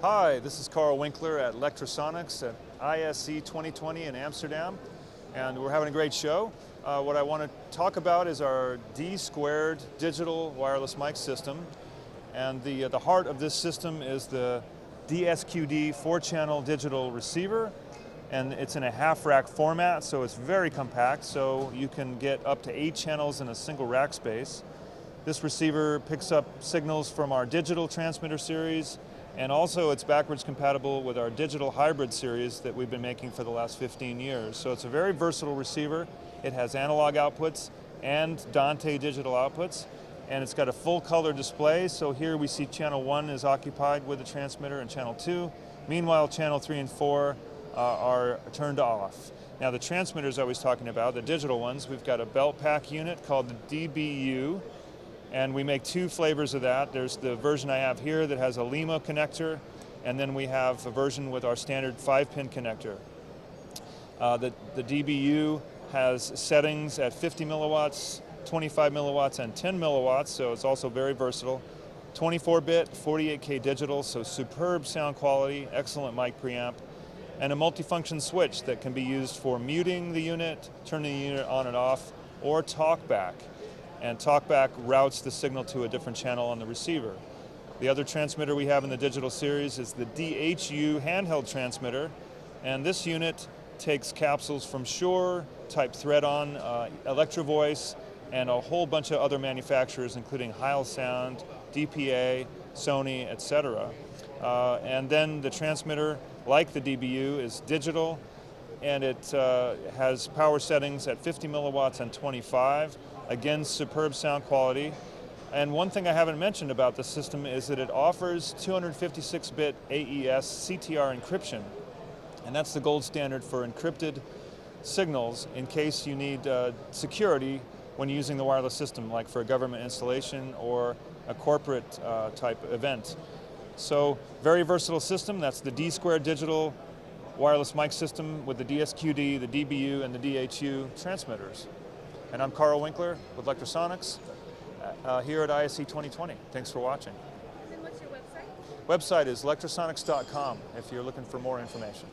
Hi, this is Carl Winkler at Lectrosonics at ISE 2020 in Amsterdam, and we're having a great show. What I want to talk about is our D² digital wireless mic system, and the heart of this system is the DSQD 4-channel digital receiver, and it's in a half-rack format, so it's very compact, so you can get up to 8 channels in a single rack space. This receiver picks up signals from our digital transmitter series, and also it's backwards compatible with our digital hybrid series that we've been making for the last 15 years. So it's a very versatile receiver. It has analog outputs and Dante digital outputs, and it's got a full color display. So here we see channel 1 is occupied with the transmitter and channel 2. Meanwhile, channel 3 and 4 are turned off. Now the transmitters I was talking about, the digital ones, we've got a belt pack unit called the DBU, and we make 2 flavors of that. There's the version I have here that has a LEMO connector, and then we have a version with our standard 5-pin connector. The DBU has settings at 50 milliwatts, 25 milliwatts, and 10 milliwatts, so it's also very versatile. 24-bit, 48K digital, so superb sound quality, excellent mic preamp, and a multifunction switch that can be used for muting the unit, turning the unit on and off, or talkback. And talkback routes the signal to a different channel on the receiver. The other transmitter we have in the digital series is the DHU handheld transmitter, and this unit takes capsules from Shure, type thread-on, Electrovoice, and a whole bunch of other manufacturers, including Heil Sound, DPA, Sony, etc. And then the transmitter, like the DBU, is digital, and it has power settings at 50 milliwatts and 25. Again, superb sound quality. And one thing I haven't mentioned about the system is that it offers 256-bit AES CTR encryption. And that's the gold standard for encrypted signals in case you need security when using the wireless system, like for a government installation or a corporate type event. So, very versatile system. That's the D² digital wireless mic system with the DSQD, the DBU, and the DHU transmitters. And I'm Carl Winkler with Lectrosonics here at ISE 2020. Thanks for watching. And then what's your website? Website is lectrosonics.com if you're looking for more information.